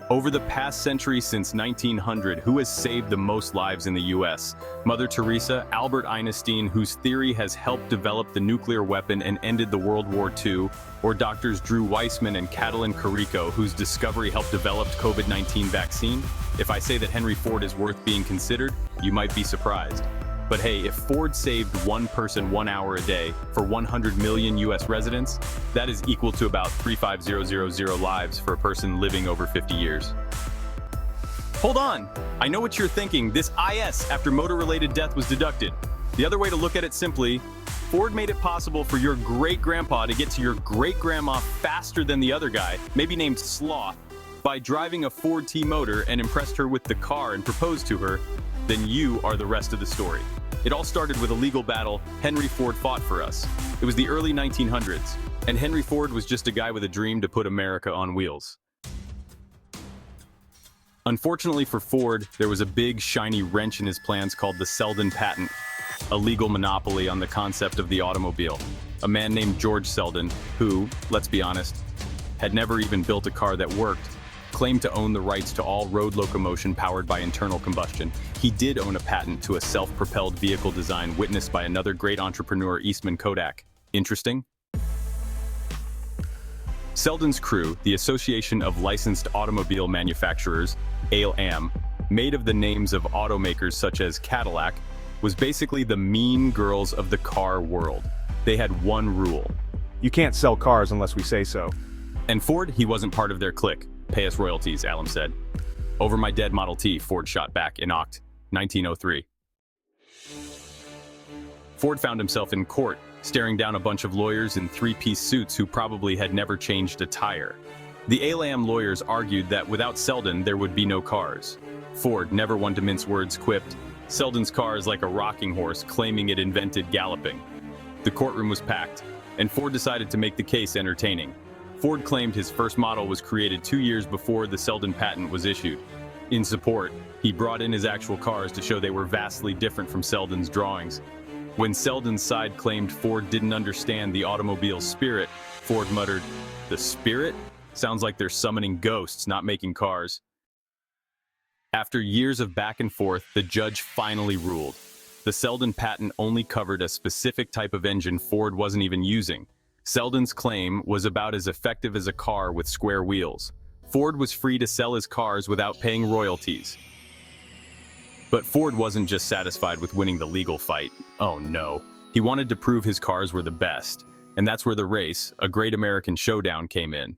Over the past century since 1900, who has saved the most lives in the US? Mother Teresa, Albert Einstein, whose theory has helped develop the nuclear weapon and ended the World War II, or doctors Drew Weissman and Catalin Carrico, whose discovery helped develop COVID-19 vaccine? If I say that Henry Ford is worth being considered, you might be surprised. But hey, if Ford saved one person 1 hour a day for 100 million US residents, that is equal to about 35000 lives for a person living over 50 years. Hold on! I know what you're thinking, this IS after motor-related death was deducted. The other way to look at it simply, Ford made it possible for your great-grandpa to get to your great-grandma faster than the other guy, maybe named Sloth, by driving a Ford T-motor and impressed her with the car and proposed to her. Then you are the rest of the story. It all started with a legal battle Henry Ford fought for us. It was the early 1900s, and Henry Ford was just a guy with a dream to put America on wheels. Unfortunately for Ford, there was a big, shiny wrench in his plans called the Selden Patent, a legal monopoly on the concept of the automobile. A man named George Selden, who, let's be honest, had never even built a car that worked, claimed to own the rights to all road locomotion powered by internal combustion. He did own a patent to a self-propelled vehicle design witnessed by another great entrepreneur, Eastman Kodak. Interesting? Selden's crew, the Association of Licensed Automobile Manufacturers, ALAM, made of the names of automakers such as Cadillac, was basically the mean girls of the car world. They had one rule. You can't sell cars unless we say so. And Ford, he wasn't part of their clique. Pay us royalties, Alam said. Over my dead Model T, Ford shot back in Oct. 1903. Ford found himself in court, staring down a bunch of lawyers in three-piece suits who probably had never changed a tire. The ALAM lawyers argued that without Selden, there would be no cars. Ford, never one to mince words, quipped, "Selden's car is like a rocking horse, claiming it invented galloping." The courtroom was packed, and Ford decided to make the case entertaining. Ford claimed his first model was created 2 years before the Selden patent was issued. In support, he brought in his actual cars to show they were vastly different from Selden's drawings. When Selden's side claimed Ford didn't understand the automobile's spirit, Ford muttered, "The spirit? Sounds like they're summoning ghosts, not making cars." After years of back and forth, the judge finally ruled. The Selden patent only covered a specific type of engine Ford wasn't even using. Selden's claim was about as effective as a car with square wheels. Ford was free to sell his cars without paying royalties. But Ford wasn't just satisfied with winning the legal fight. Oh no. He wanted to prove his cars were the best. And that's where the race, a great American showdown, came in.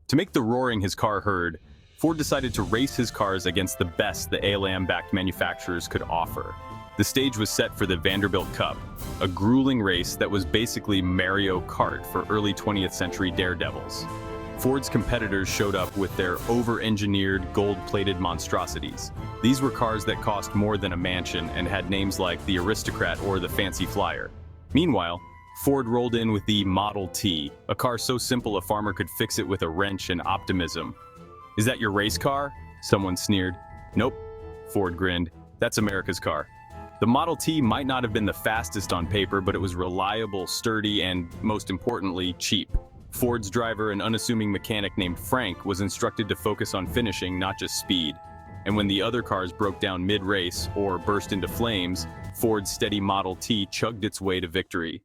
To make the roaring his car heard, Ford decided to race his cars against the best the ALAM-backed manufacturers could offer. The stage was set for the Vanderbilt Cup, a grueling race that was basically Mario Kart for early 20th century daredevils. Ford's competitors showed up with their over-engineered, gold-plated monstrosities. These were cars that cost more than a mansion and had names like the Aristocrat or the Fancy Flyer. Meanwhile, Ford rolled in with the Model T, a car so simple a farmer could fix it with a wrench and optimism. "Is that your race car?" someone sneered. "Nope," Ford grinned. "That's America's car." The Model T might not have been the fastest on paper, but it was reliable, sturdy, and, most importantly, cheap. Ford's driver, an unassuming mechanic named Frank, was instructed to focus on finishing, not just speed. And when the other cars broke down mid-race or burst into flames, Ford's steady Model T chugged its way to victory.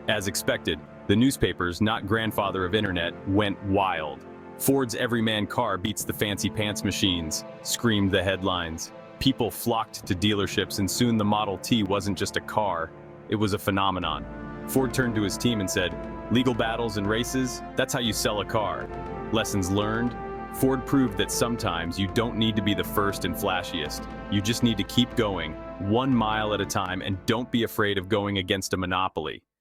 As expected, the newspapers, not grandfather of internet, went wild. "Ford's everyman car beats the fancy pants machines," screamed the headlines. People flocked to dealerships, and soon the Model T wasn't just a car, it was a phenomenon. Ford turned to his team and said, "Legal battles and races, that's how you sell a car." Lessons learned? Ford proved that sometimes you don't need to be the first and flashiest. You just need to keep going, 1 mile at a time, and don't be afraid of going against a monopoly.